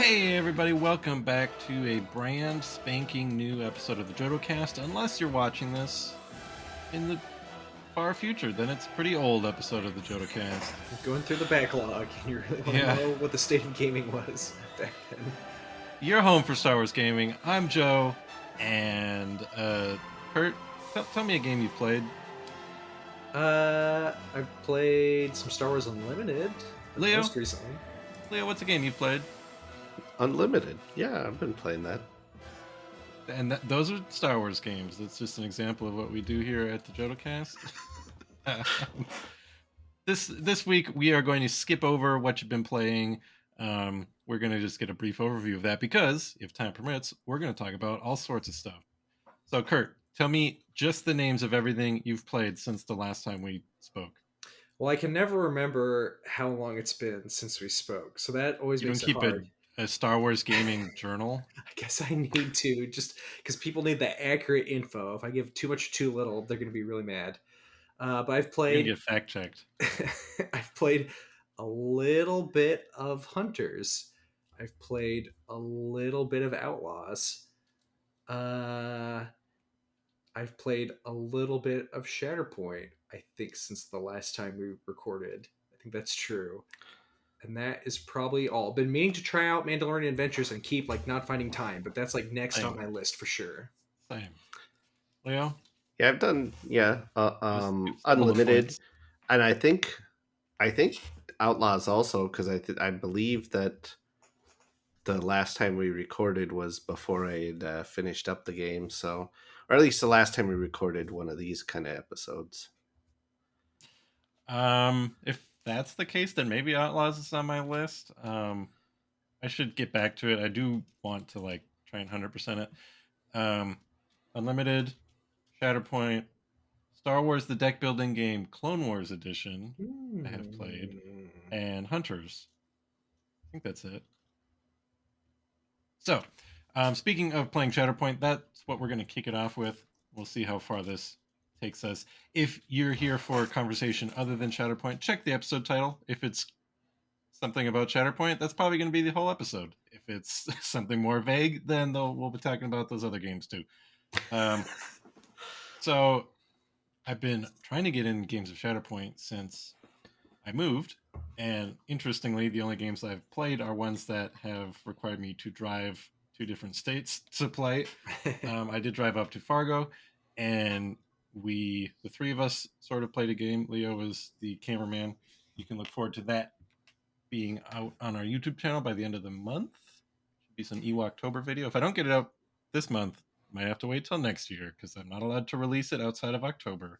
Hey everybody, welcome back to a brand spanking new episode of the Jodo Cast. Unless you're watching this in the far future, then it's a pretty old episode of the Jodo Cast. Going through the backlog, and you really want to Yeah. know what the state of gaming was back then. You're home for Star Wars gaming. I'm Joe, and Kurt, tell me a game you've played. I've played some Star Wars Unlimited, the Leo? most recently. Leo, what's a game you've played? Unlimited. Yeah, I've been playing that. And those are Star Wars games. That's just an example of what we do here at the Jodo Cast. This week we are going to skip over what you've been playing. We're going to just get a brief overview of that because, if time permits, we're going to talk about all sorts of stuff. So, Kurt, tell me just the names of everything you've played since the last time we spoke. Well, I can never remember how long it's been since we spoke, so that always You makes don't it keep hard. a Star Wars gaming journal? I guess I need to, just because people need the accurate info. If I give too much or too little, they're going to be really mad. But I've You're played. gonna get fact checked. I've played a little bit of Hunters. I've played a little bit of Outlaws. I've played a little bit of Shatterpoint, I think, since the last time we recorded. I think that's true. And that is probably all. Been meaning to try out Mandalorian Adventures and keep not finding time, but that's next Same. on my list for sure. Same. Leo? Yeah, I've done Just Unlimited, points. and I think Outlaws also because I believe that the last time we recorded was before I had finished up the game, so or at least the last time we recorded one of these kind of episodes. If that's the case, then maybe Outlaws is on my list. I should get back to it. I do want to try and 100% it. Unlimited, Shatterpoint, Star Wars: The Deck Building Game, Clone Wars Edition. I have played, and Hunters. I think that's it. So, speaking of playing Shatterpoint, that's what we're going to kick it off with. We'll see how far this takes us. If you're here for a conversation other than Shatterpoint, check the episode title. If it's something about Shatterpoint, that's probably going to be the whole episode. If it's something more vague, then we'll be talking about those other games too. So I've been trying to get in games of Shatterpoint since I moved, and interestingly, the only games I've played are ones that have required me to drive to different states to play. I did drive up to Fargo, and the three of us sort of played a game. Leo was the cameraman. You can look forward to that being out on our YouTube channel by the end of the month. Should be some Ewoktober video. If I don't get it out this month, I might have to wait till next year because I'm not allowed to release it outside of October.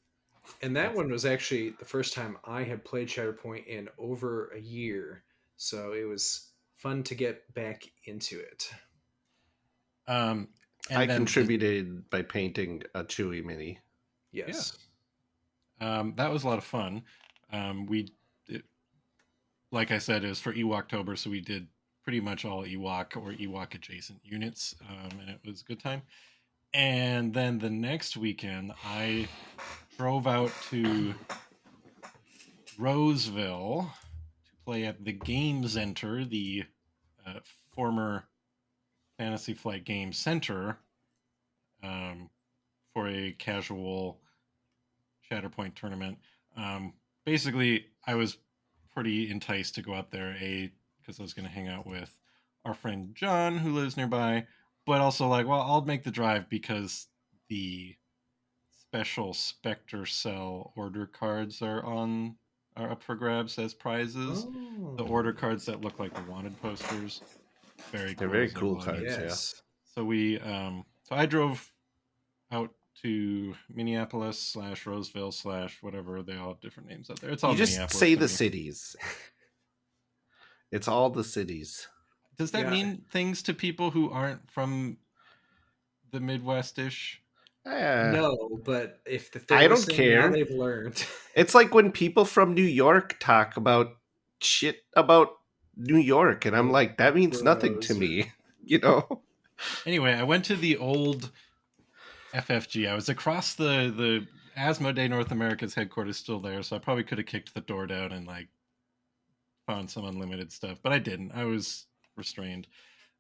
And that one was actually the first time I had played Shatterpoint in over a year, so it was fun to get back into it. I contributed by painting a Chewie mini. Yes. Yeah. That was a lot of fun. Like I said, it was for Ewoktober, so we did pretty much all Ewok or Ewok adjacent units, and it was a good time. And then the next weekend, I drove out to Roseville to play at the Game Center, the former Fantasy Flight Game Center, for a casual Shatterpoint tournament. Basically, I was pretty enticed to go out there, because I was going to hang out with our friend John, who lives nearby, but also I'll make the drive because the special Spectre Cell order cards are up for grabs as prizes. Oh. The order cards that look like the wanted posters. They're very cool cards. Yes. Yeah. So so I drove out to Minneapolis / Roseville / whatever. They all have different names out there. It's all You just Minneapolis say to the me. cities. It's all the cities. Does that mean things to people who aren't from the Midwest-ish? No, but if I don't care. now they've learned. It's like when people from New York talk about shit about New York, and I'm like, that means nothing to me, Anyway, I went to the old FFG. I was across the Asmodee North America's headquarters, still there, so I probably could have kicked the door down and found some unlimited stuff, but I didn't. I was restrained.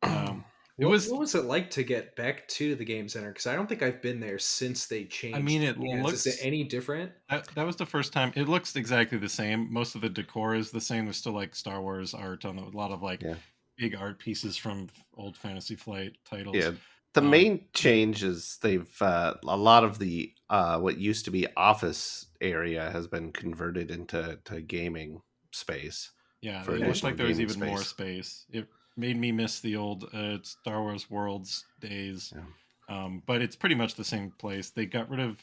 It What was. was it like to get back to the game center? Because I don't think I've been there since they I changed mean, it hands. Is it looks. any different? That was the first time. It looks exactly the same. Most of the decor is the same. There's still like Star Wars art on a lot of like Yeah. big art pieces from old Fantasy Flight titles. Yeah. The Um, main change is they've a lot of the what used to be office area has been converted into gaming space yeah, for it looked additional like there was gaming even more space. space. It made me miss the old Star Wars Worlds days. Yeah. But it's pretty much the same place. They got rid of.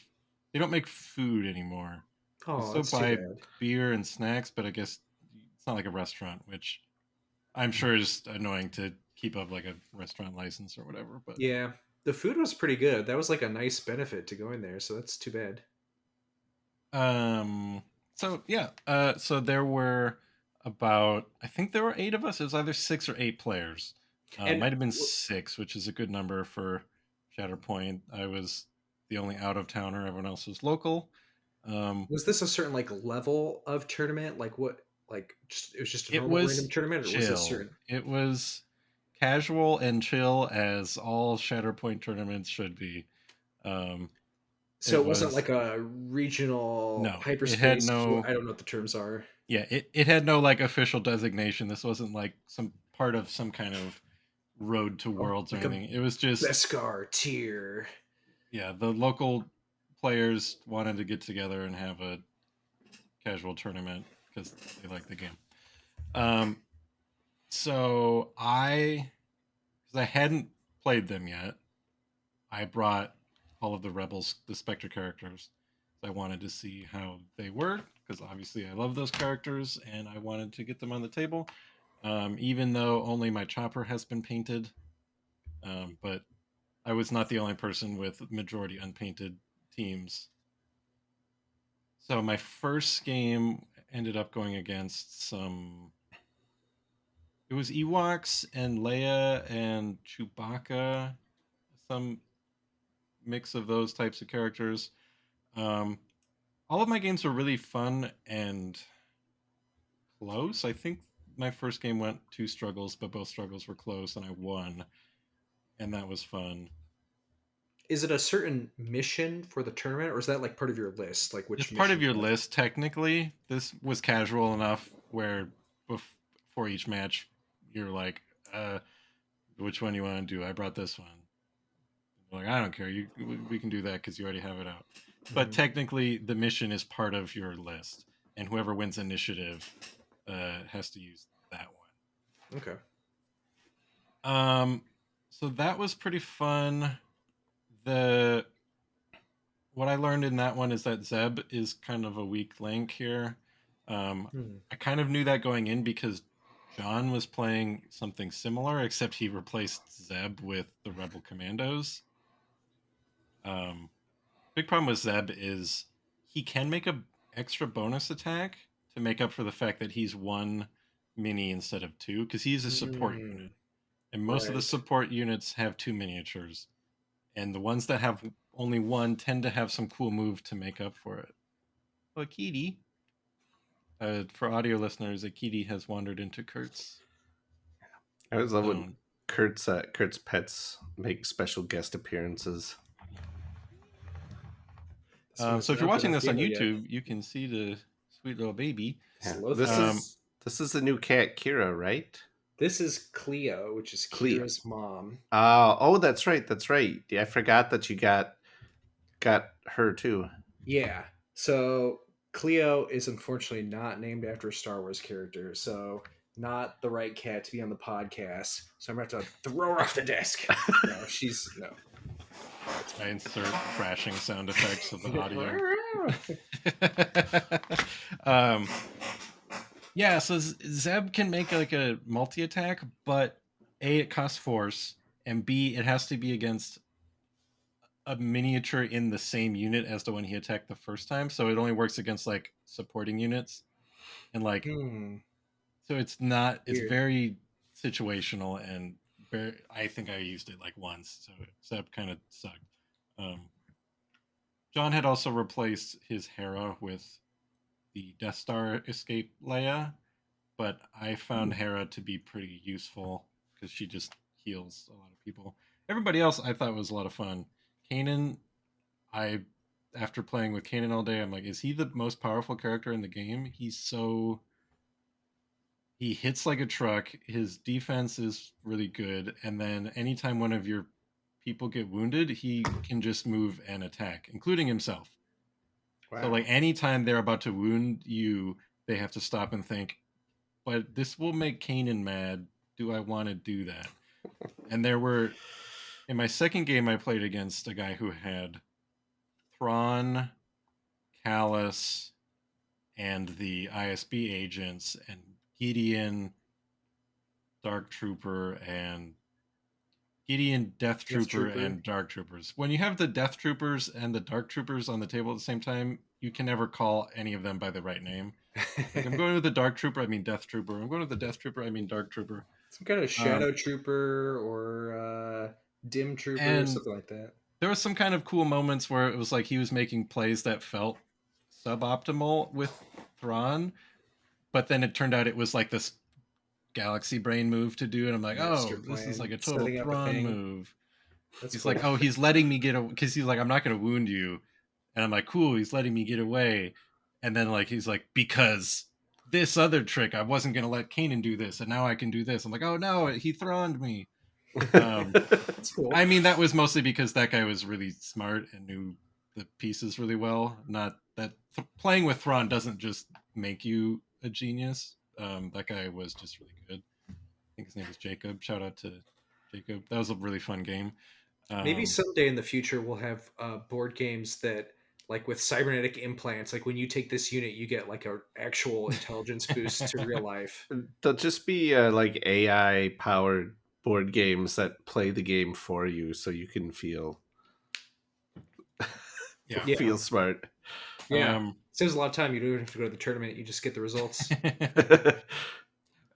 They don't make food anymore. You Oh, still that's too buy bad. beer and snacks, but I guess it's not like a restaurant, which I'm sure is annoying to keep up like a restaurant license or whatever. But Yeah, the food was pretty good. That was like a nice benefit to going there, so that's too bad. um, so yeah, so there were about I think there were 8 of us. It was either 6 or 8 players. And Might have been 6, which is a good number for Shatterpoint. I was the only out of towner. Everyone else was local. Um, was this a certain like level of tournament? Like what? Like it was just a It normal random was tournament, or was this chill. certain? It was casual and chill as all Shatterpoint tournaments should be. Um, So it it wasn't was like a regional no, it had hyperspace. no I don't know what the terms are. yeah, it had no like official designation. This wasn't like some part of some kind of road to Oh, worlds or like a anything. It was just Beskar tier. yeah, the local players wanted to get together and have a casual tournament because they like the game. Um, so because I hadn't played them yet, I brought all of the rebels, the Spectre characters. I wanted to see how they were because obviously I love those characters and I wanted to get them on the table. Even though only my chopper has been painted, but I was not the only person with majority unpainted teams. So my first game ended up going against some. It was Ewoks and Leia and Chewbacca, some mix of those types of characters. Um, all of my games were really fun and close. I think my first game went 2 struggles, but both struggles were close, and I won, and that was fun. Is it a certain mission for the tournament, or is that like part of your list? Like It's which part of mission? your list technically. This was casual enough where before each match, you're like, which one you want to do? I brought this one. Like I don't care. We can do that because you already have it out. But Mhm. technically, the mission is part of your list, and whoever wins initiative has to use that Okay. one. So that was pretty fun. The What I learned in that one is that Zeb is kind of a weak link here. Hmm. I kind of knew that going in because John was playing something similar, except he replaced Zeb with the Rebel Commandos. Um, Big problem with Zeb is he can make a extra bonus attack to make up for the fact that he's 1 mini instead of 2 because he's a support Mm, unit, and most of the right. support units have 2 miniatures, and the ones that have only one tend to have some cool move to make up for it. Akiti, for audio listeners, Akiti has wandered into Kurt's I always love when zone. Kurt's pets make special guest appearances. This one has So if you're not been watching on this on Gamer yet. YouTube, you can see the sweet little baby. Yeah. Slothful. This is the new cat Kira, right? This is Cleo, which is Cleo. Kira's mom. Oh, that's right. That's right. Yeah, I forgot that you got her too. Yeah. So Cleo is unfortunately not named after a Star Wars character, so not the right cat to be on the podcast. So I'm gonna have to throw her off the desk. No, she's no. I insert crashing sound effects of the audio. um, yeah, so Zeb can make like a multi attack, but A, it costs force, and B, it has to be against a miniature in the same unit as the one he attacked the first time. So it only works against like supporting units. And like, Hmm. so it's Weird. very situational. And I think I used it like once. So Zeb kind of sucked. Um, John had also replaced his Hera with the Death Star escape Leia, but I found Hmm. Hera to be pretty useful because she just heals a lot of people. Everybody else I thought was a lot of fun. Kanan, I after playing with Kanan all day, I'm like, is he the most powerful character in the game? He hits like a truck. His defense is really good, and then anytime one of your people get wounded, he can just move and attack, including himself. Wow. So like anytime they're about to wound you, they have to stop and think, but this will make Kanan mad. Do I want to do that? And there were in my second game I played against a guy who had Thrawn, Callus, and the ISB agents, and Gideon, Dark Trooper, and Gideon, Death Trooper, and Dark Troopers. When you have the Death Troopers and the Dark Troopers on the table at the same time, you can never call any of them by the right name. Like, I'm going with the Dark Trooper, I mean Death Trooper. I'm going with the Death Trooper, I mean Dark Trooper. Some kind of Shadow Trooper or Dim Trooper or something like that. There was some kind of cool moments where it was like he was making plays that felt suboptimal with Thrawn, but then it turned out it was like this galaxy brain move to do, and I'm like, Master oh, this plan, is like a total setting up a Thrawn thing. move. That's He's cool. like, oh, he's letting me get away, because he's like, I'm not going to wound you, and I'm like, cool, he's letting me get away, and then like he's like, because this other trick, I wasn't going to let Kanan do this, and now I can do this. I'm like, oh no, he Thrawned me. That's cool. I mean, that was mostly because that guy was really smart and knew the pieces really well. Not that playing with Thrawn doesn't just make you a genius. That guy was just really good. I think his name was Jacob. Shout out to Jacob. That was a really fun game. Maybe someday in the future we'll have board games that, like with cybernetic implants, like when you take this unit, you get like an actual intelligence boost to real life. They'll just be like AI powered board games that play the game for you, so you can feel feel smart. Yeah, saves a lot of time. You don't have to go to the tournament; you just get the results.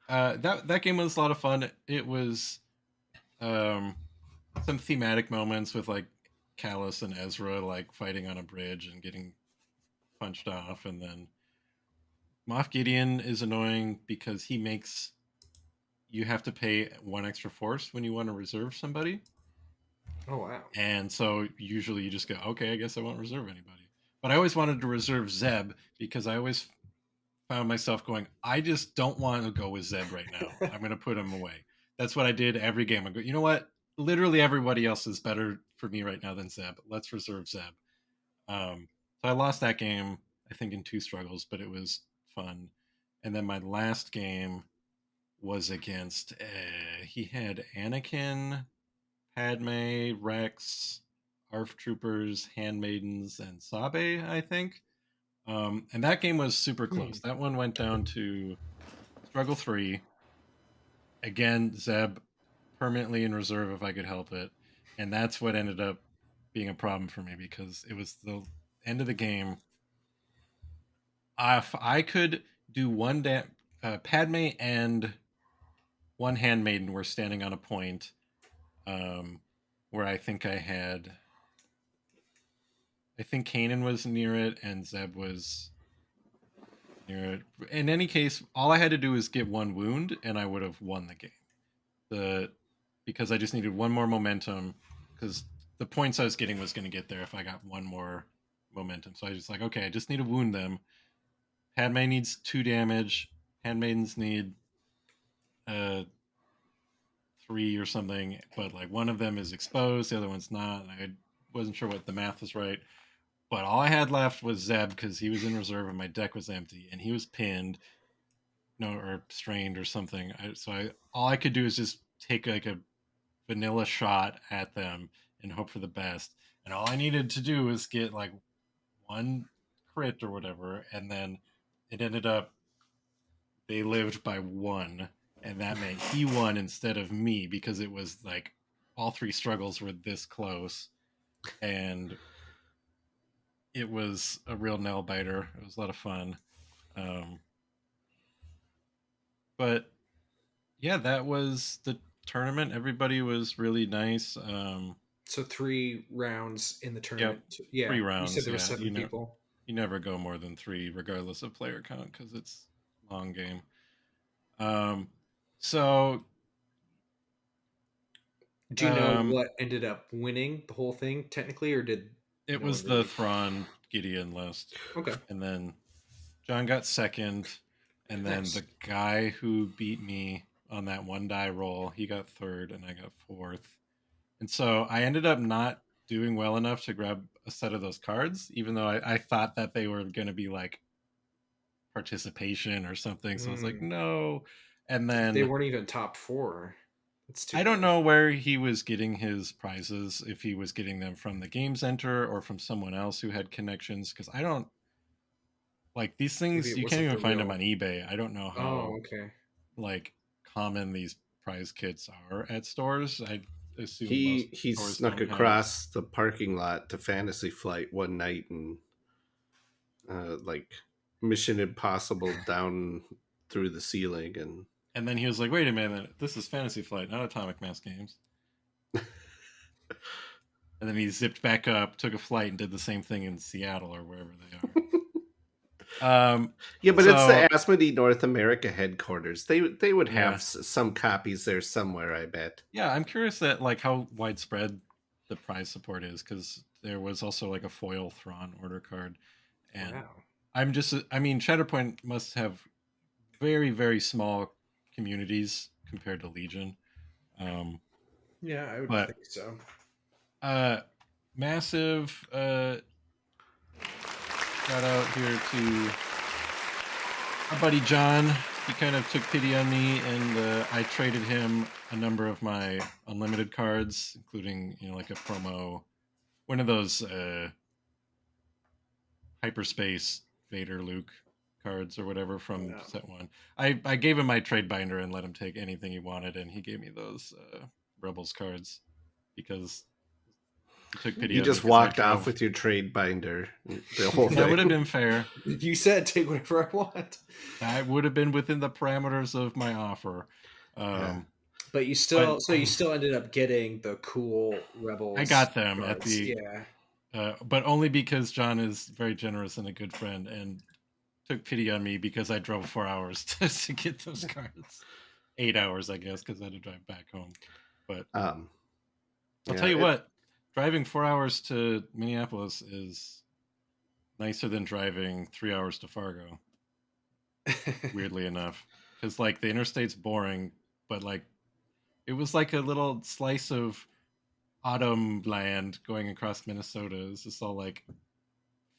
That game was a lot of fun. It was some thematic moments with like Callus and Ezra like fighting on a bridge and getting punched off, and then Moff Gideon is annoying because he makes you have to pay one extra force when you want to reserve somebody. Oh wow! And so usually you just go, okay, I guess I won't reserve anybody. But I always wanted to reserve Zeb because I always found myself going, I just don't want to go with Zeb right now. I'm going to put him away. That's what I did every game. I go, you know what? Literally everybody else is better for me right now than Zeb. Let's reserve Zeb. So I lost that game, I think, in 2 struggles, but it was fun. And then my last game was against, he had Anakin, Padme, Rex, ARF Troopers, Handmaidens, and Sabe, I think. And that game was super close. That one went down to struggle 3. Again, Zeb permanently in reserve if I could help it. And that's what ended up being a problem for me because it was the end of the game. If I could do Padme and one handmaiden were standing on a point where I think Kanan was near it and Zeb was near it. In any case, all I had to do was get one wound and I would have won the game. Because I just needed one more momentum because the points I was getting was going to get there if I got one more momentum. So I was just like, okay, I just need to wound them. Padme needs 2 damage. Handmaidens need 3 or something, but like one of them is exposed, the other one's not. I wasn't sure what the math was right. But all I had left was Zeb because he was in reserve and my deck was empty and he was pinned, or strained or something. All I could do is just take like a vanilla shot at them and hope for the best. And all I needed to do was get like one crit or whatever, and then it ended up they lived by 1, and that meant he won instead of me because it was like all 3 struggles were this close, and it was a real nail biter. It was a lot of fun. But yeah, that was the tournament. Everybody was really nice. So 3 rounds in the tournament. Yep, Yeah, 3 rounds. you said there were 7 people. You never go more than 3, regardless of player count, because it's a long game. So Do you know what ended up winning the whole thing technically, or did It no was one the really? Thrawn Gideon list, Okay, and then John got second, and then nice. the guy who beat me on that one die roll, he got third, and I got fourth. And so I ended up not doing well enough to grab a set of those cards, even though I thought that they were going to be like participation or something. So I was like, Mm, no. And they then weren't even top four. That's too I don't bad. know where he was getting his prizes, if he was getting them from the game center or from someone else who had connections. Because I don't like these Maybe things, it you can't wasn't even the find them real. on eBay. I don't know Oh, how okay. like common these prize kits are at stores. I assume most He stores snuck don't have. across the parking lot to Fantasy Flight one night and like Mission Impossible down through the ceiling and And then he was like, "Wait a minute, this is Fantasy Flight, not Atomic Mass Games." And then he zipped back up, took a flight, and did the same thing in Seattle or wherever they are. yeah, but it's the So Asmodee North America headquarters. They would have yeah, some copies there somewhere, I bet. yeah, I'm curious that like how widespread the prize support is, because there was also like a foil Thrawn order card, and Wow. I mean, Shatterpoint must have very very small communities compared to Legion, um, Yeah, I would but think so. uh, massive shout out here to our buddy John. He kind of took pity on me, and I traded him a number of my unlimited cards, including like a promo, one of those hyperspace Vader Luke cards or whatever from Wow. set one. I gave him my trade binder and let him take anything he wanted, and he gave me those Rebels cards because he took pity You on me just because I walked off drove. with your trade binder, the whole That would have thing. been fair. You said take whatever I want. That would have been within the parameters of my offer. Yeah. Um, But but you still ended up getting the cool I Rebels got them at cards. the, Yeah. but only because John is very generous and a good friend, and took pity on me because I drove 4 hours to get those cards. 8 hours, I guess, because I had to drive back home. But Um, I'll yeah, tell you what, driving 4 hours to Minneapolis is nicer than driving 3 hours to Fargo. Weirdly enough, because like the interstate's boring, but like it was like a little slice of autumn land going across Minnesota. It's just all like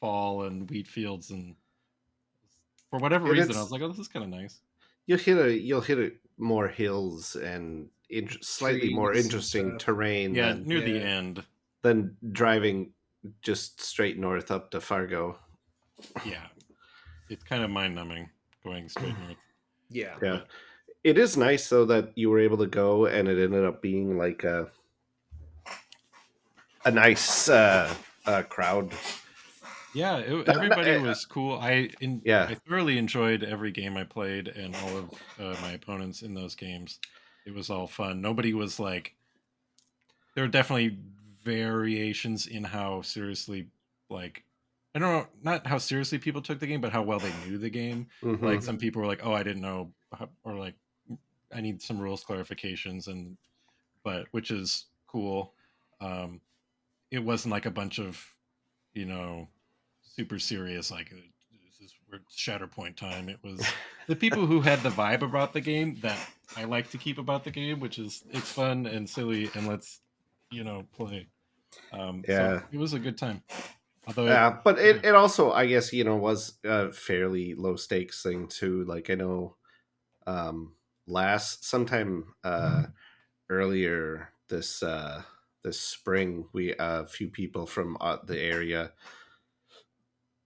fall and wheat fields, and for whatever and reason, I it's was like, "Oh, this is kind of nice." you'll hit more hills and slightly more Trees and interesting stuff. terrain Yeah, than near the Yeah. end, driving just straight north up to Fargo. yeah, it's kind of mind numbing going straight north. Yeah. Yeah, But it is nice though that you were able to go, and it ended up being like a nice crowd. yeah, Not- not- everybody was cool. yeah, I thoroughly enjoyed every game I played and all of my opponents in those games. It was all fun. Nobody was like, there were definitely variations in how seriously, like, I don't know, not how seriously people took the game, but how well they knew the game. Like hmm some Mhm. people were like, "Oh, I didn't know," or like, "I need some rules clarifications," and but which is cool. Um, it wasn't like a bunch of, you know, super serious like this is we're Shatterpoint time. It was the people who had the vibe about the game that I like to keep about the game, which is it's fun and silly and let's play. So yeah. it was a good time. Although it, But yeah. it also, I guess, was a fairly low stakes thing too. Like I know, last sometime earlier this spring, we a few people from the area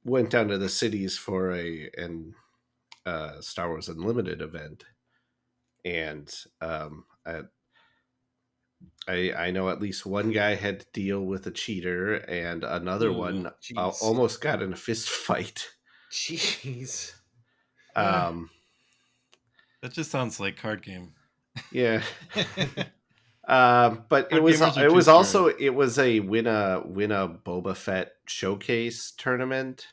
went down to the cities for an Star Wars Unlimited event, and I know at least one guy had to deal with a cheater, and another Ugh, one Jeez. almost got in a fist fight. Jeez. eh, Um, that just sounds like card game. yeah, Card but gamers are it two was also spirit. it was a win a Boba Fett showcase tournament,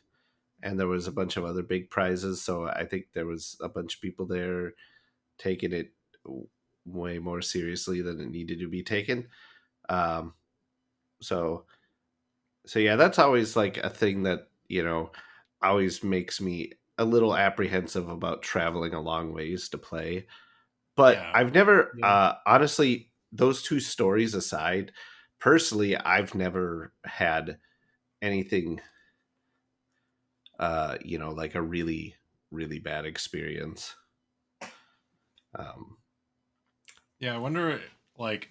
and there was a bunch of other big prizes. So I think there was a bunch of people there taking it way more seriously than it needed to be taken. Um, so yeah, that's always like a thing that always makes me a little apprehensive about traveling a long ways to play. But Yeah. I've never, Yeah. honestly, those two stories aside, personally, I've never had anything, like a really, really bad experience. Um, Yeah, I wonder, like,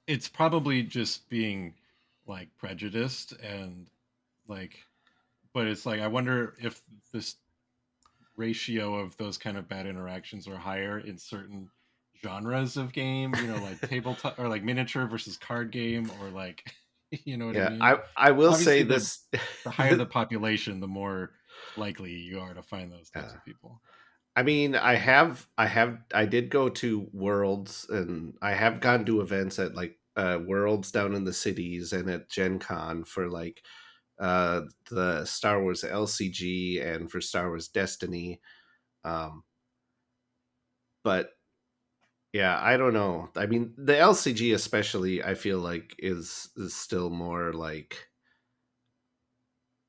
it's probably just being like prejudiced and like, but it's like I wonder if this ratio of those kind of bad interactions are higher in certain genres of game, like tabletop or like miniature versus card game or like you know what I yeah, mean? I will say Obviously this. the higher the population, the more likely you are to find those types Yeah. of people. I mean, I did go to Worlds, and I have gone to events at like Worlds down in the cities and at Gen Con for like the Star Wars LCG and for Star Wars Destiny. Um, but yeah, I don't know. I mean, the LCG especially, I feel like is still more like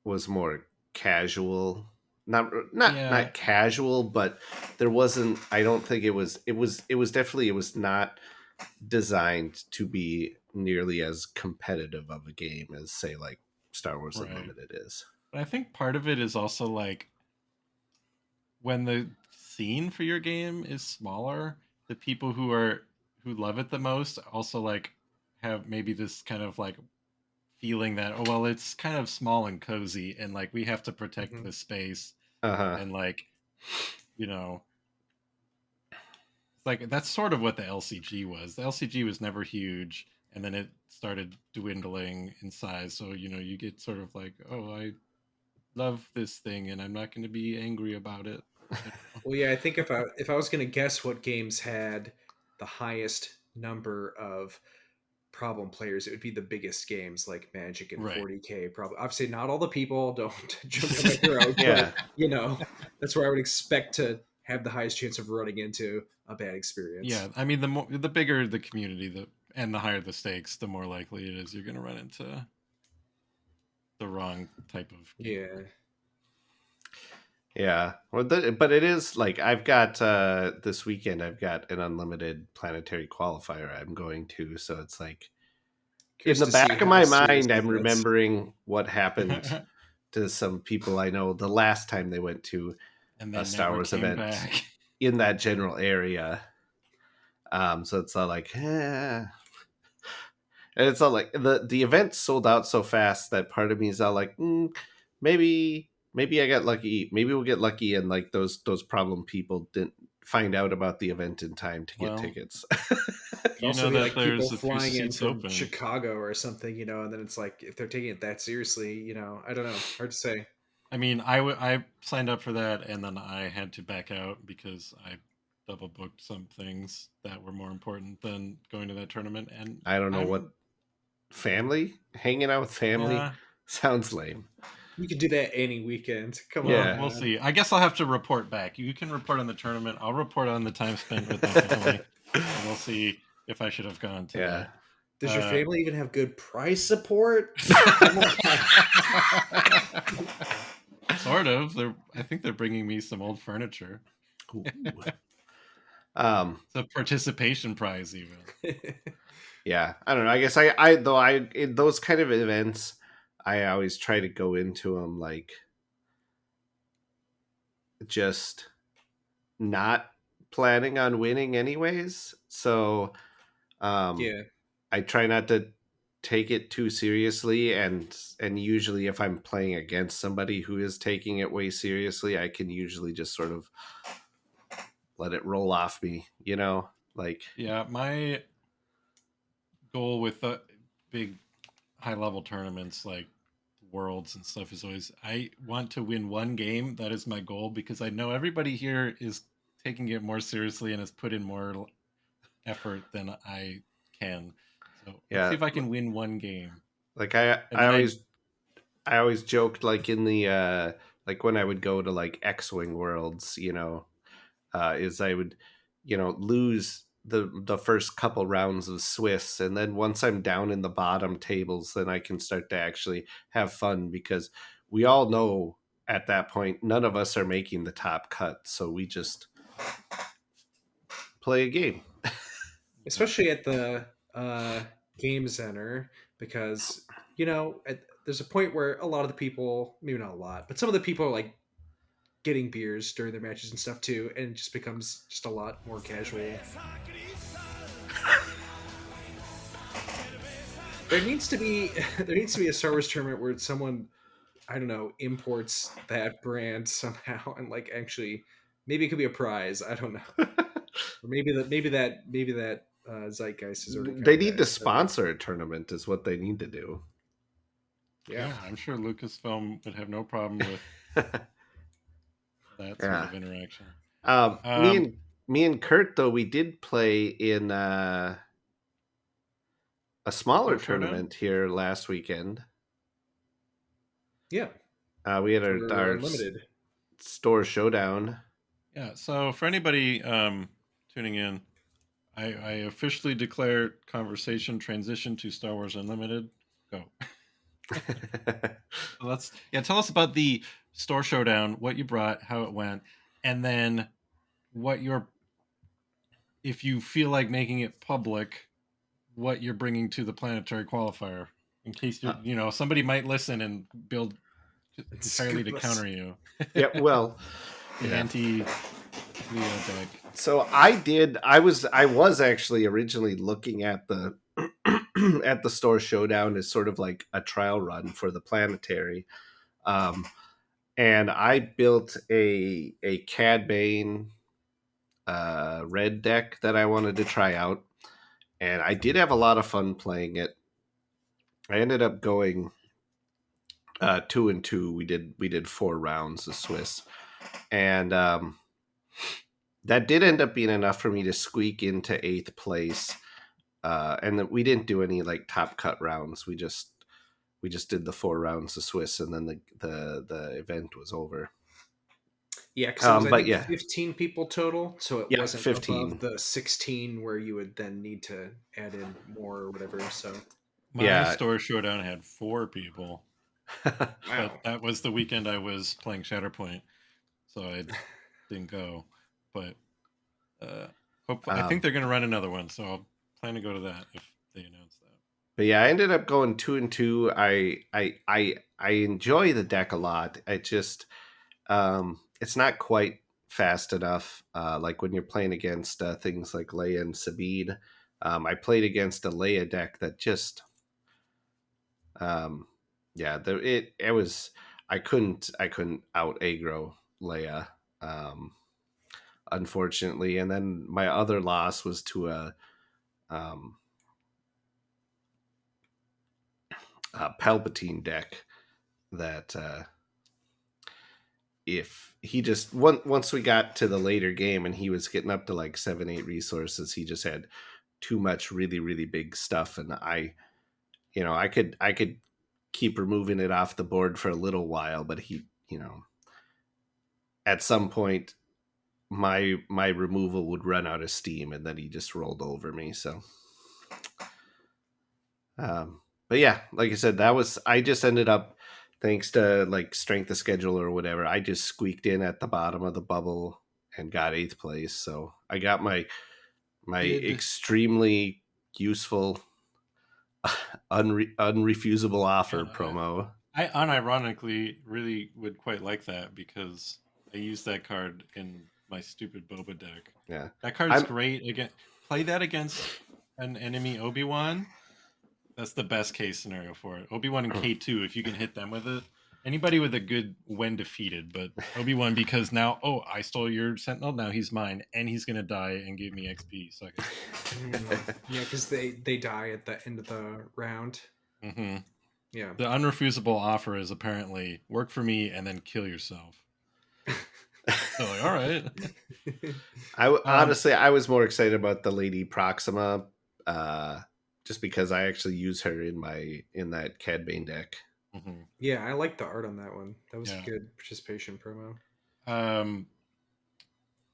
was more casual. Not Yeah, casual, but there wasn't. I don't think it was definitely it was not designed to be nearly as competitive of a game as say like Star Wars right. Unlimited is. But I think part of it is also like when the scene for your game is smaller, the people who love it the most also like have maybe this kind of like feeling that, oh well, it's kind of small and cozy and like we have to protect Mhm. this space Uh-huh. and like, you know, it's like that's sort of what the LCG was. The LCG was never huge and then it started dwindling in size. So, you get sort of like, oh, I love this thing and I'm not going to be angry about it. Well, yeah, I think if I was going to guess what games had the highest number of problem players, it would be the biggest games like Magic and Right. 40K. Probably, obviously, not all the people. Don't jump on my throat, but Yeah. that's where I would expect to have the highest chance of running into a bad experience. Yeah, I mean, the bigger the community, and the higher the stakes, the more likely it is you're going to run into the wrong type of game. Yeah. Yeah. Well, but it is like I've got this weekend I've got an unlimited planetary qualifier I'm going to, so it's like in Curious the to see back of how my serious mind I'm it gets. remembering what happened to some people I know the last time they went to And a then Star never Wars came event back. in that general area. So it's all like, and it's all like the event sold out so fast that part of me is all like, maybe I got lucky. Maybe we'll get lucky, and like those problem people didn't find out about the event in time to get Well, tickets. Could you also know be that like people there's a few flying in seats from open. Chicago or something, and then it's like if they're taking it that seriously, I don't know. Hard to say. I mean, I signed up for that and then I had to back out because I double booked some things that were more important than going to that tournament. And I don't know what I'm family hanging out with family yeah. sounds lame. You can do that any weekend. Come Well, on, Yeah, we'll man. see. I guess I'll have to report back. You can report on the tournament. I'll report on the time spent with my family, and we'll see if I should have gone to yeah. that. Does your Uh, family even have good price support? Come on. sort of. I think they're bringing me some old furniture. Ooh. It's Um, a participation prize, even. yeah, I don't know. I guess I though I in those kind of events, I always try to go into them like just not planning on winning anyways. So um Yeah. I try not to take it too seriously, and usually if I'm playing against somebody who is taking it way seriously, I can usually just sort of let it roll off me, like Yeah, my goal with the big high level tournaments like worlds and stuff is always I want to win one game. That is my goal because I know everybody here is taking it more seriously and has put in more effort than I can. So let's see yeah, if I can win one game. like I And I then I always I always joked like in the like when I would go to like X-Wing worlds, is I would lose the first couple rounds of Swiss, and then once I'm down in the bottom tables, then I can start to actually have fun, because we all know at that point none of us are making the top cut, so we just play a game. Especially at the game center, because there's a point where a lot of the people, maybe not a lot, but some of the people are like getting beers during their matches and stuff too, and it just becomes just a lot more casual. There needs to be a Star Wars tournament where someone, I don't know, imports that brand somehow, and like actually maybe it could be a prize. I don't know. Or maybe that zeitgeist is already kind They of need dead. to sponsor a tournament is what they need to do. Yeah. I'm sure Lucasfilm would have no problem with that sort Yeah. of interaction. Me and Kurt, though, we did play in a smaller Store Showdown? tournament here last weekend. Yeah. We had For our Unlimited. store showdown. Yeah, so for anybody tuning in, I officially declare conversation transition to Star Wars Unlimited. Go. So tell us about the Store Showdown, what you brought, how it went, and then if you feel like making it public, what you're bringing to the Planetary Qualifier, in case somebody might listen and build entirely to counter you. Yeah, well, the anti Leo deck. So I was actually originally looking at the at the Store Showdown as sort of like a trial run for the Planetary. And I built a Cad Bane red deck that I wanted to try out, and I did have a lot of fun playing it. I ended up going 2-2. We did 4 rounds of Swiss, and that did end up being enough for me to squeak into 8th place. And we didn't do any like top cut rounds. We just did the 4 rounds of Swiss, and then the event was over. Yeah, because it was I think 15 15 people total, so it wasn't 15 above the 16 where you would then need to add in more or whatever. So my Store Showdown had 4 people. Wow. But that was the weekend I was playing Shatterpoint, so I didn't go. But hopefully, I think they're going to run another one, so I'll plan to go to that if they announce that. But yeah, I ended up going 2-2. I enjoy the deck a lot. I just it's not quite fast enough. Like when you're playing against things like Leia and Sabine. I played against a Leia deck that just it was I couldn't out aggro Leia, unfortunately. And then my other loss was to a Palpatine deck that if he just once we got to the later game and he was getting up to like 7-8 resources, he just had too much really, really big stuff, and I could keep removing it off the board for a little while, but he, at some point my removal would run out of steam, and then he just rolled over me. So but yeah, like I said, I just ended up, thanks to like strength of schedule or whatever, I just squeaked in at the bottom of the bubble and got 8th place. So I got my extremely useful unrefusable offer promo. I unironically really would quite like that, because I used that card in my stupid Boba deck. Yeah, that card's great. Again, play that against an enemy Obi-Wan. That's the best case scenario for it. Obi-Wan and K2, if you can hit them with it. Anybody with a good when defeated, but Obi-Wan, because now, I stole your Sentinel, now he's mine, and he's gonna die and give me XP. So yeah, because they die at the end of the round. Mm-hmm. Yeah. The unrefusable offer is apparently work for me and then kill yourself. So like, all right. Honestly, I was more excited about the Lady Proxima, just because I actually use her in that Cad Bane deck. Mm-hmm. Yeah, I like the art on that one. That was a good participation promo.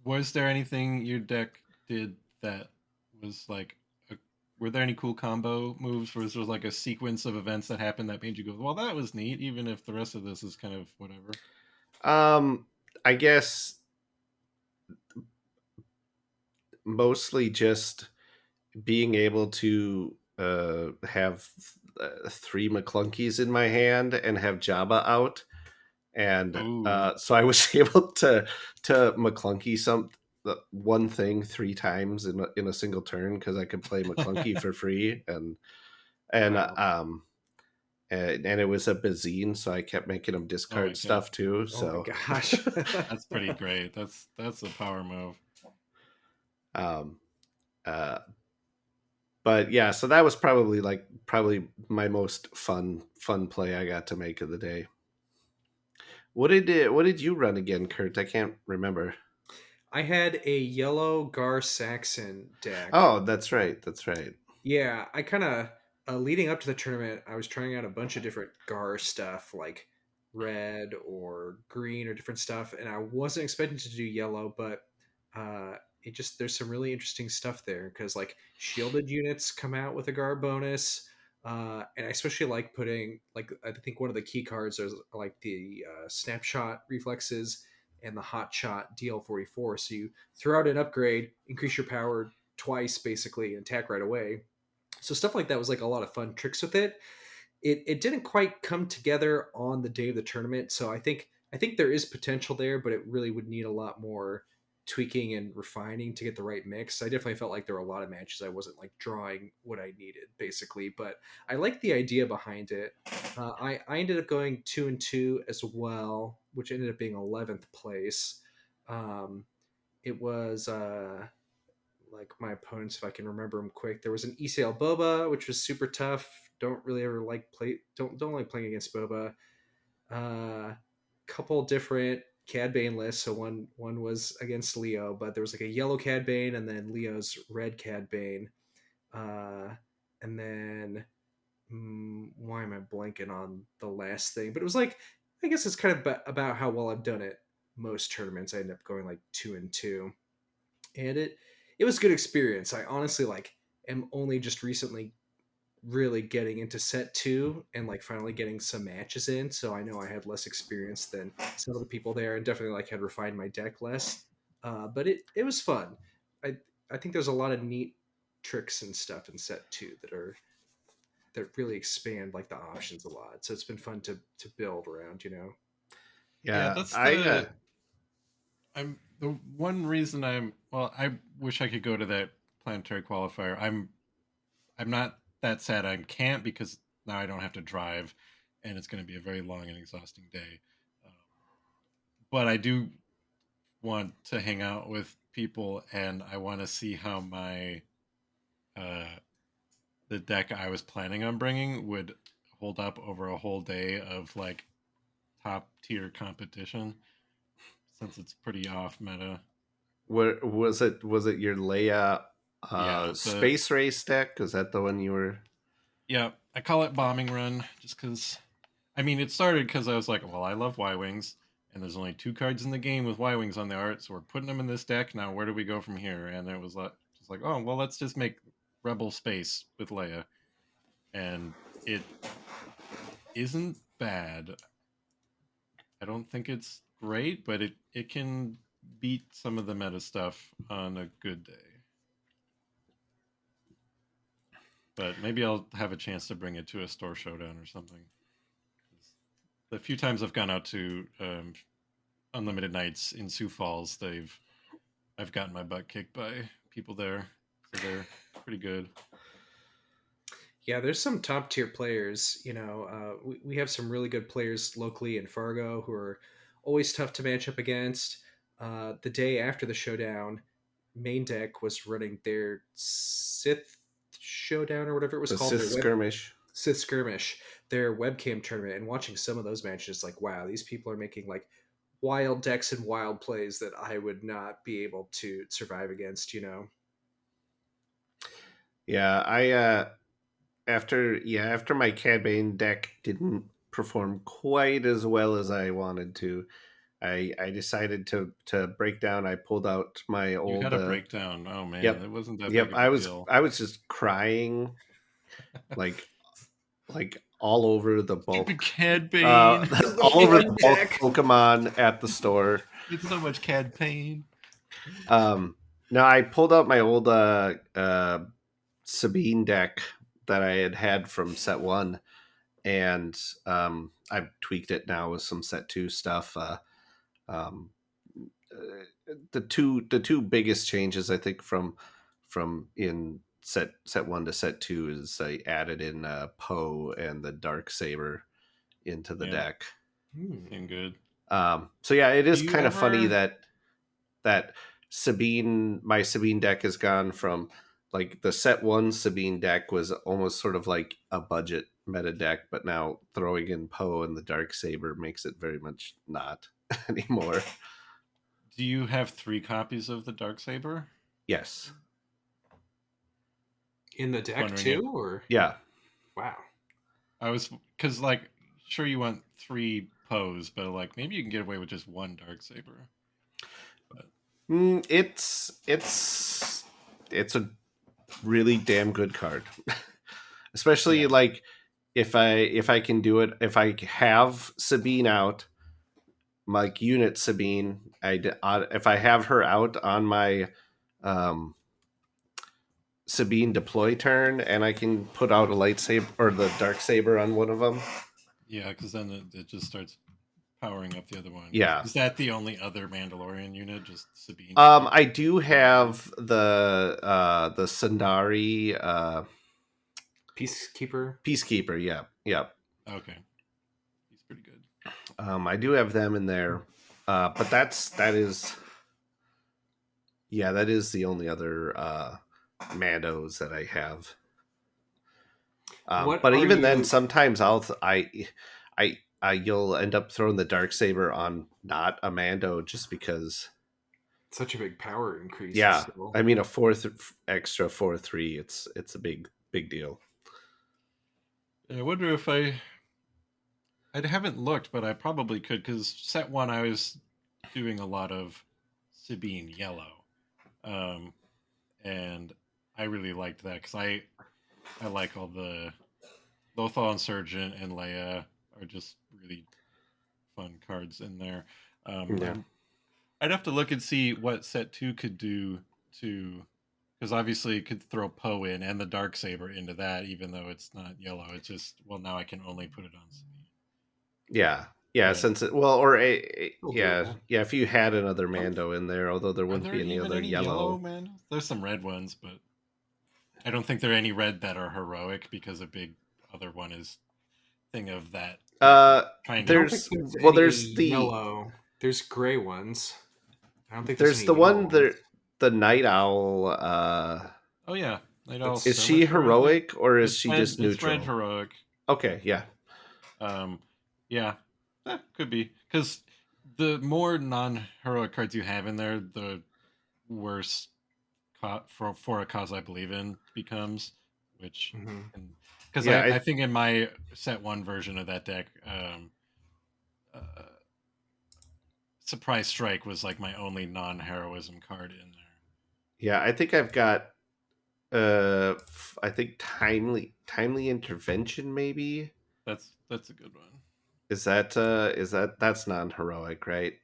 Was there anything your deck did that was like, were there any cool combo moves? Was there like a sequence of events that happened that made you go, well, that was neat, even if the rest of this is kind of whatever? I guess mostly just being able to have three McClunkies in my hand and have Jabba out, and Oh, so I was able to McClunky one thing three times in a single turn because I could play McClunky for free, and wow. and it was a Bazine, so I kept making him Oh my discard god, stuff too. Oh my So gosh. that's pretty great. That's a power move. um uh but yeah, so that was probably my most fun play I got to make of the day. What did you run again, Kurt? I can't remember. I had a yellow Gar Saxon deck. Oh, that's right. That's right. Yeah, I kind of leading up to the tournament, I was trying out a bunch of different Gar stuff like red or green or different stuff, and I wasn't expecting to do yellow, but it just there's some really interesting stuff there because like shielded units come out with a Gar bonus. And I especially like putting like I think one of the key cards are like the snapshot reflexes and the hot shot DL44. So you throw out an upgrade, increase your power twice basically, and attack right away. So stuff like that was like a lot of fun tricks with it. It didn't quite come together on the day of the tournament, so I think there is potential there, but it really would need a lot more tweaking and refining to get the right mix. I definitely felt like there were a lot of matches I wasn't like drawing what I needed basically, but I like the idea behind it. I ended up going 2-2 as well, which ended up being 11th place. Um, it was like my opponents, if I can remember them quick. There was an Isael Boba, which was super tough. Don't really ever like play. Don't like playing against Boba. Couple different Cad Bane lists. So one was against Leo, but there was like a yellow Cad Bane and then Leo's red Cad Bane. And then why am I blanking on the last thing? But it was like I guess it's kind of about how well I've done at most tournaments. I end up going like 2-2, and it was a good experience. I honestly like am only just recently really getting into set two and like finally getting some matches in. So I know I had less experience than some of the people there, and definitely like had refined my deck less. But it was fun. I think there's a lot of neat tricks and stuff in set two that really expand like the options a lot. So it's been fun to build around. You know. Yeah, Yeah, that's the I'm the one reason I wish I could go to that planetary qualifier. I'm not that sad I can't because now I don't have to drive, and it's going to be a very long and exhausting day. Um, but I do want to hang out with people, and I want to see how my uh, the deck I was planning on bringing would hold up over a whole day of like top tier competition, since it's pretty off meta. where was it your Leia Yeah, the space race deck? Is that the one you were? yeah, I call it bombing run just because. I mean, it started because I was like, well, I love Y wings, and there's only two cards in the game with Y wings on the art, so we're putting them in this deck. Now, where do we go from here? And it was like, just like, oh, well, let's just make Rebel Space with Leia, and it isn't bad. I don't think it's great, but it can beat some of the meta stuff on a good day. But maybe I'll have a chance to bring it to a store showdown or something. The few times I've gone out to Unlimited Nights in Sioux Falls, I've gotten my butt kicked by people there, so they're pretty good. Yeah, there's some top tier players. You know, we have some really good players locally in Fargo who are always tough to match up against. The day after the showdown, Main Deck was running their Sith showdown or whatever it was The called, Sith skirmish. Sith skirmish, their webcam tournament, and watching some of those matches, like wow, these people are making like wild decks and wild plays that I would not be able to survive against. You know. Yeah, I after my Cad Bane deck didn't perform quite as well as I wanted to, I decided to break down. I pulled out my You old. had a breakdown. Oh man, Yep, it wasn't that yep. big of a deal. I was just crying like all over the Stupid bulk, Cad Bane. The all over fun the bulk deck. Pokemon at the store. It's so much Cad Bane. No, I pulled out my old Sabine deck that I had from set one, and I've tweaked it now with some set two stuff. Um, the two biggest changes I think from in set one to set two is I added in Poe and the Dark Saber into the Yeah, deck. seemed good. So yeah, it Do is you kind of funny ever? that my Sabine deck has gone from like the set one Sabine deck was almost sort of like a budget meta deck, but now throwing in Poe and the Dark Saber makes it very much not anymore. Do you have 3 copies of the Dark Saber? Yes. In the Just deck wondering if too, or Yeah. wow. I was because like sure you want 3 Poes, but like maybe you can get away with just 1 Dark Saber. But It's a really damn good card. Especially yeah, like if I can do it, if I have Sabine out, like unit Sabine, if I have her out on my um, Sabine deploy turn, and I can put out a lightsaber or the dark saber on one of them. yeah, because then it just starts powering up the other one. Yeah. Is that the only other Mandalorian unit? Just Sabine? I do have the Sundari Peacekeeper. Peacekeeper. Yeah, yeah. Okay, he's pretty good. I do have them in there, but that is the only other Mandos that I have. What But are even then, you? sometimes you'll end up throwing the dark saber on not a Mando just because. Such a big power increase. Yeah, Still. I mean a fourth extra 4/3. It's a big deal. I wonder if I haven't looked, but I probably could because set one I was doing a lot of Sabine yellow, um, and I really liked that because I like all the Lothal Insurgent and Leia are just really fun cards in there. Yeah. I'd have to look and see what set two could do to because obviously it could throw Poe in and the Dark Saber into that, even though it's not yellow. It's just well now I can only put it on Sabine. Yeah. Yeah, But since it well or Still yeah, doable. yeah, if you had another Mando in there, although there are wouldn't there be any even other any yellow yellow. man? There's some red ones, but I don't think there are any red that are heroic because a big other one is thing of that trying I to don't think There's there's well any there's the yellow. There's gray ones. I don't think there's there's any the yellow one ones. the Night Owl oh yeah, Night Owl is she Skirmisher, I think. heroic or is she just It's red neutral? heroic. Okay, yeah. Um, yeah, could be because the more non-heroic cards you have in there, the worse for a cause I believe in becomes. Which, Hmm. because Yeah, I think in my set one version of that deck, uh, Surprise Strike was like my only non-heroism card in there. yeah, I think I've got I think timely intervention maybe. That's a good one. Is that that's non-heroic, right?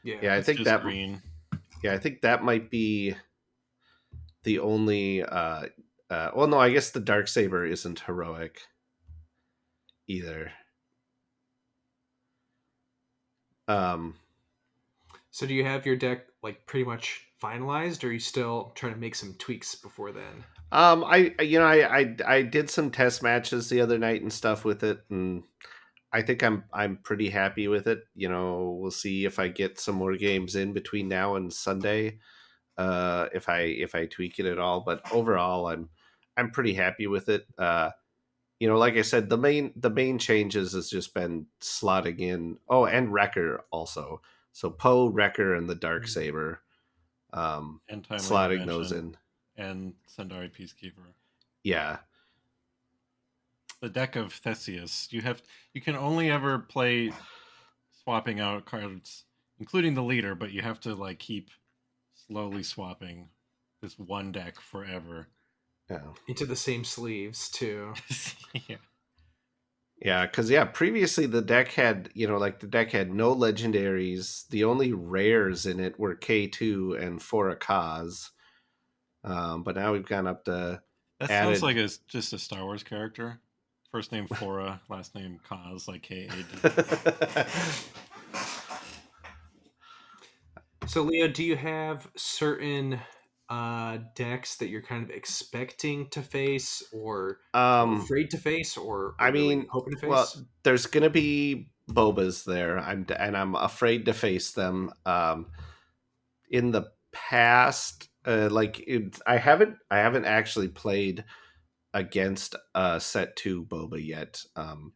Yeah. Yeah, That's just green. I think that might be the only well no, I guess the dark saber isn't heroic either. Um So do you have your deck like pretty much finalized, or are you still trying to make some tweaks before then? I did some test matches the other night and stuff with it, and I think I'm pretty happy with it. You know, we'll see if I get some more games in between now and Sunday. If I tweak it at all, but overall I'm pretty happy with it. Like I said, the main changes has just been slotting in. Oh, and Wrecker also. So Poe, Wrecker, and the Dark Saber, And timely slotting those intervention in. and Sundari Peacekeeper. Yeah, The deck of Theseus. You can only ever play swapping out cards including the leader, but you have to like keep slowly swapping this one deck forever. Yeah. Into the same sleeves too. Yeah. Yeah, because previously the deck had, the deck had no legendaries. The only rares in it were K2 and For a Cause. But now we've gone up to That sounds like added. it's just a Star Wars character. First name Fora, last name Kaz, like K-A-D. So, Leo, do you have certain decks that you're kind of expecting to face, or afraid to face, or I really mean, hoping to well, face? there's gonna be Bobas there. I'm afraid to face them. In the past, I haven't actually played against set two Boba yet.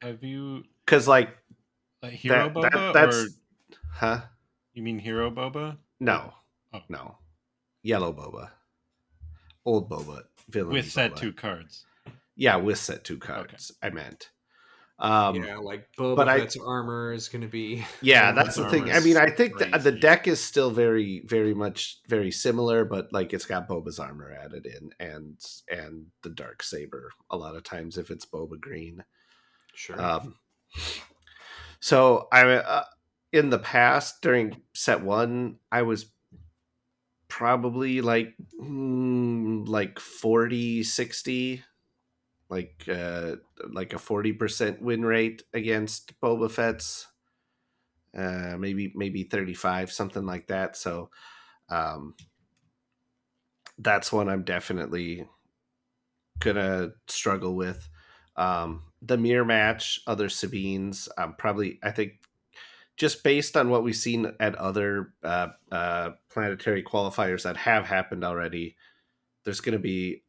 Have you Because like like Hero that Boba, or that's huh? you mean Hero Boba? Or No, oh, no, yellow Boba, old Boba, with villainy set Boba. 2 cards. Yeah, with set two Okay. cards. I meant. Yeah, like But Boba I Fett's armor is going to be Yeah, one of Boba's that's the the thing. armor I mean, is things. I think the crazy. deck is still very, very much very similar, but like it's got Boba's armor added in, and the dark saber a lot of times if it's Boba green. Sure. Um, so in the past during set one, I was probably like 40-60, like a 40% win rate against Boba Fett's. Maybe 35, something like that. So um, that's one I'm definitely gonna struggle with. The mirror match, other Sabines, probably I think just based on what we've seen at other planetary qualifiers that have happened already, there's going to be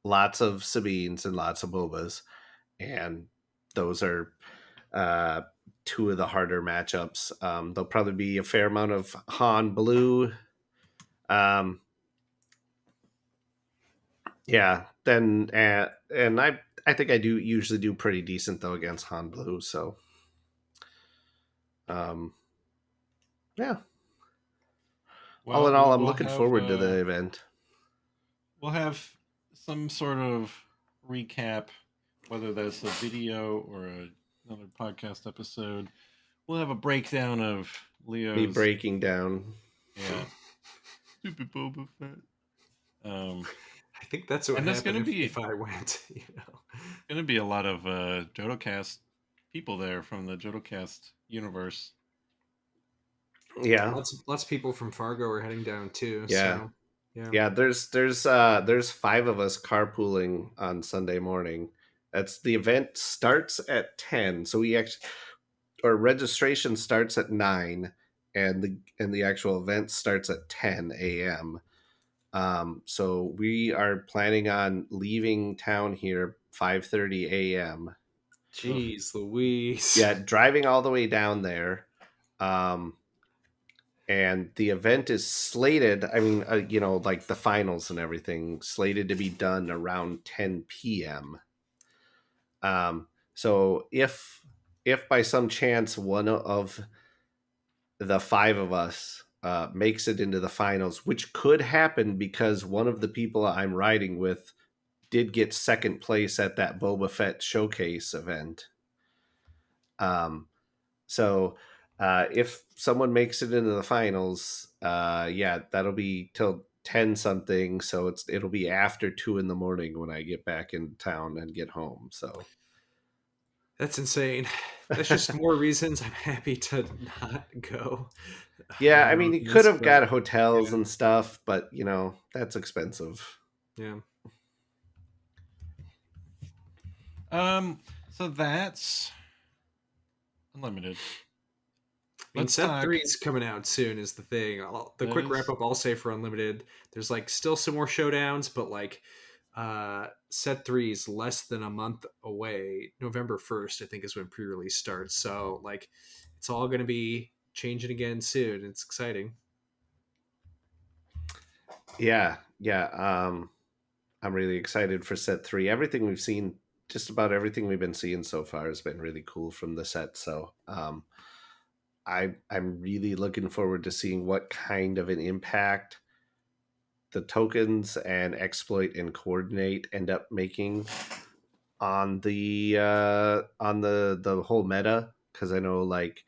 lots of Sabines and lots of Bobas, and those are uh, two of the harder matchups. There'll probably be a fair amount of Han Blue. Um, yeah, then and I think I do usually do pretty decent though against Han Blue. So um, yeah, all in Well, all, I'm we'll looking have forward to the event. we'll have some sort of recap, whether that's a video or another podcast episode. We'll have a breakdown of Me Leo's, breaking down. yeah, stupid Boba Fett. I think that's what And there's happened gonna be if I went, you know. a lot of JodoCast people there from the JodoCast universe. Yeah, Lots of people from Fargo are heading down too, yeah, so yeah. yeah. There's five of us carpooling on Sunday morning. That's the event starts at 10, so we actually our registration starts at 9, and the actual event starts at 10 a.m. So we are planning on leaving town here 5:30 a.m. Ugh. Jeez Louise. Yeah, driving all the way down there. Um, and the event is slated, I mean, like the finals and everything, slated to be done around 10 p.m. So if by some chance one of the five of us makes it into the finals, which could happen because one of the people I'm riding with did get second place at that Boba Fett showcase event. So if someone makes it into the finals, yeah, that'll be till 10 something. So it'll be after 2 in the morning when I get back in town and get home. So That's insane. That's just more reasons I'm happy to not go. yeah, I More mean, you could events, have but got hotels yeah, and stuff, but that's expensive. yeah. So that's Unlimited. I mean, Let's set talk. three is coming out soon. Is the thing. The That quick wrap is up I'll say for Unlimited. There's like still some more showdowns, but like set three is less than a month away. November 1st, I think, is when pre-release starts. So like, it's all going to be changing again soon. It's exciting. Yeah, yeah. I'm really excited for set three. Everything we've seen, just about everything we've been seeing so far, has been really cool from the set. So I'm really looking forward to seeing what kind of an impact the tokens and exploit and coordinate end up making on the whole meta, because I know like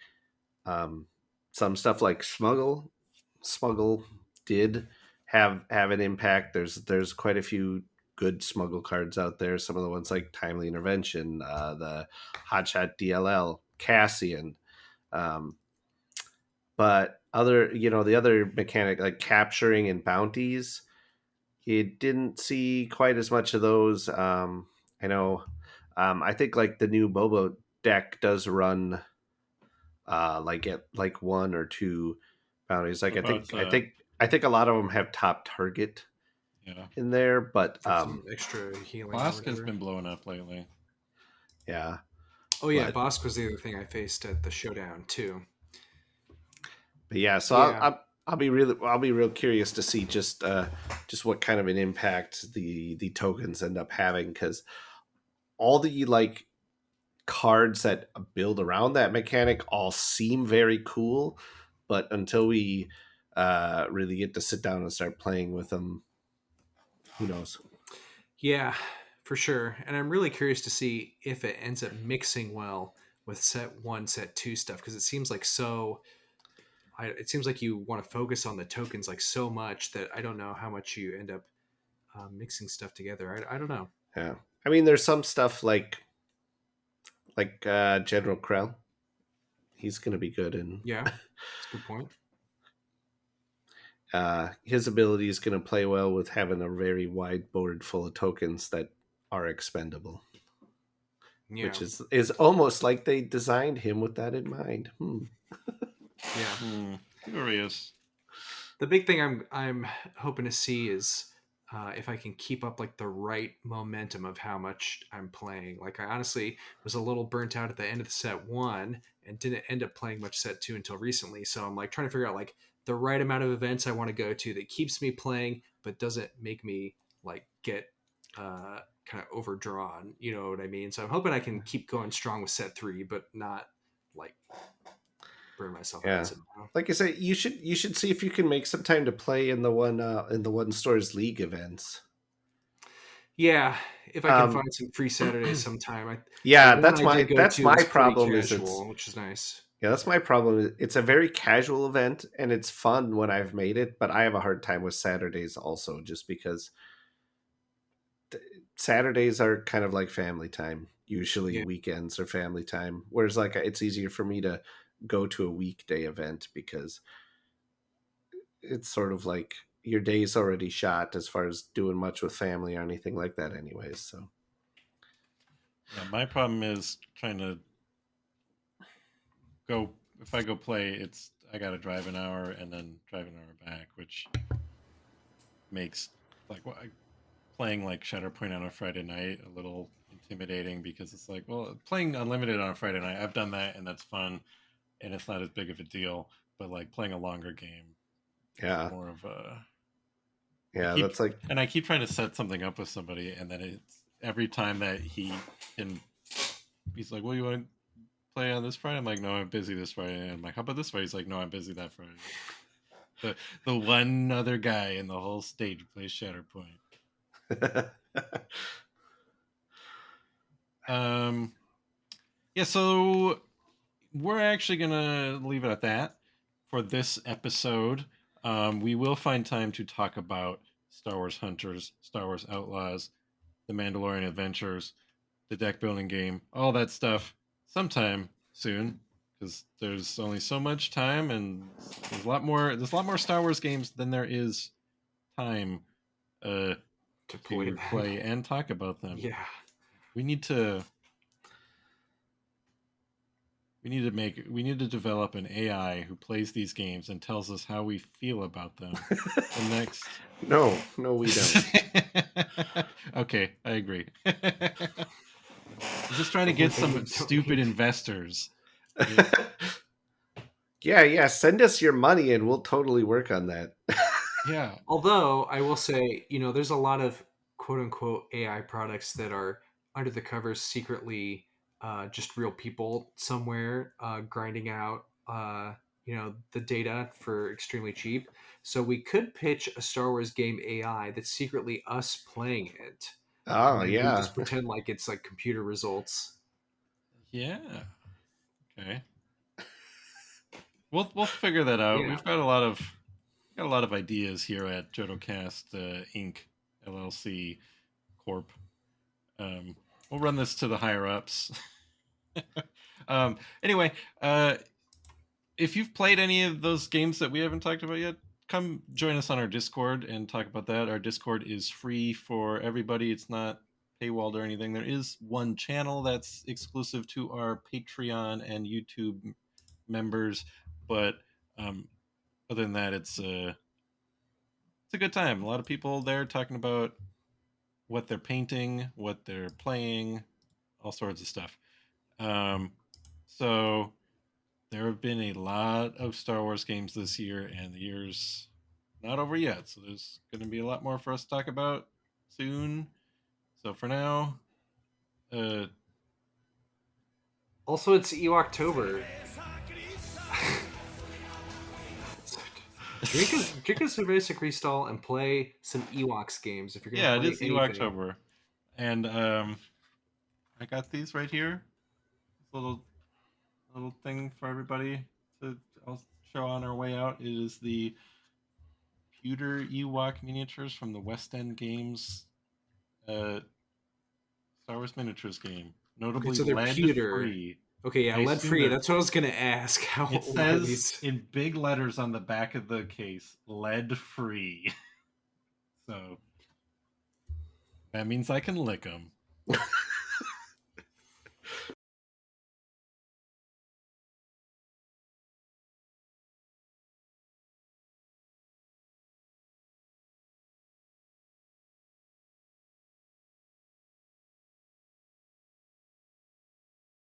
um, some stuff like smuggle did have an impact. There's quite a few good smuggle cards out there. Some of the ones like Timely Intervention, the Hotshot DLL, Cassian, um, but other the other mechanic like capturing and bounties, you didn't see quite as much of those. I know. I think like the new Bobo deck does run like at like one or two bounties. Like What about I think a lot of them have top target yeah? in there, but for some extra healing or Bosk has whatever. been blowing up lately. yeah, Oh yeah, but Bosk was the other thing I faced at the showdown too. yeah. So Yeah, I'll be real curious to see just what kind of an impact the tokens end up having, because all the like cards that build around that mechanic all seem very cool, but until we really get to sit down and start playing with them, who knows? yeah, for sure. And I'm really curious to see if it ends up mixing well with set one, set two stuff, because it seems like it seems like you want to focus on the tokens like so much that I don't know how much you end up mixing stuff together. I don't know. Yeah, I mean, there's some stuff like General Krell. He's going to be good, and Yeah, that's a good point. his ability is going to play well with having a very wide board full of tokens that are expendable, Yeah, which is almost like they designed him with that in mind. yeah. Curious. The big thing I'm hoping to see is if I can keep up like the right momentum of how much I'm playing. Like I honestly was a little burnt out at the end of the set one and didn't end up playing much set two until recently. So I'm like trying to figure out like the right amount of events I want to go to that keeps me playing but doesn't make me like get kind of overdrawn. You know what I mean? So I'm hoping I can keep going strong with set three, but not like burn myself out Yeah, somehow. like I said, you should see if you can make some time to play in the one stores league events. Yeah, if I can Um, find some free Saturdays sometime. The yeah, one I did go that's to my was pretty problem. Is it's casual, which is nice. Yeah, that's my problem. It's a very casual event and it's fun when I've made it, but I have a hard time with Saturdays also, just because Saturdays are kind of like family time. Usually Yeah, weekends are family time. Whereas like it's easier for me to go to a weekday event because it's sort of like your day's already shot as far as doing much with family or anything like that anyways. So Yeah, my problem is trying to go. If I go play, it's I got to drive an hour and then drive an hour back, which makes like playing like Shatterpoint on a Friday night a little intimidating, because it's like, well, playing Unlimited on a Friday night, I've done that and that's fun and it's not as big of a deal. But like playing a longer game is yeah. more of a I Yeah, keep that's like and I keep trying to set something up with somebody, and then it's every time that can he's like, "Well, you want to play on this Friday?" I'm like, "No, I'm busy this Friday." And I'm like, "How about this Friday?" He's like, "No, I'm busy that Friday." The the one other guy in the whole state who plays Shatterpoint. Um, yeah, so we're actually gonna leave it at that for this episode. We will find time to talk about Star Wars Hunters, Star Wars Outlaws, the Mandalorian Adventures, the deck building game, all that stuff sometime soon, because there's only so much time, and there's a lot more Star Wars games than there is time uh, to play to them. play and talk about them. Yeah, We need to we need to develop an AI who plays these games and tells us how we feel about them. The next no, we don't. Okay, I agree. I'm just trying to the one get thing we some don't stupid need. investors. Yeah. Yeah, send us your money and we'll totally work on that. Yeah. Although I will say, there's a lot of quote unquote AI products that are under the covers secretly just real people somewhere grinding out the data for extremely cheap. So we could pitch a Star Wars game AI that's secretly us playing it, Oh and we yeah. just pretend like it's like computer results. Yeah. Okay. We'll figure that out. Yeah. We've got a lot of ideas here at JodoCast Inc. LLC Corp. We'll run this to the higher ups. Anyway, if you've played any of those games that we haven't talked about yet, come join us on our Discord and talk about that. Our Discord is free for everybody. It's not paywalled or anything. There is one channel that's exclusive to our Patreon and YouTube members, but other than that, it's a good time. A lot of people there talking about what they're painting, what they're playing, all sorts of stuff. So there have been a lot of Star Wars games this year, and the year's not over yet. So there's going to be a lot more for us to talk about soon. So for now, uh, Also, it's Ewoktober. drink a cerveza cristal and play some Ewoks games if you're gonna yeah, it play is anything. October, and I got these right here. This little thing for everybody to I'll show on our way out. It is the pewter Ewok miniatures from the West End Games Star Wars miniatures game, Okay, notably so they're lead pewter. free. Okay, yeah, I lead assume free. That's what I was gonna ask. How it what are says these? in big letters on the back of the case, lead free. So that means I can lick them.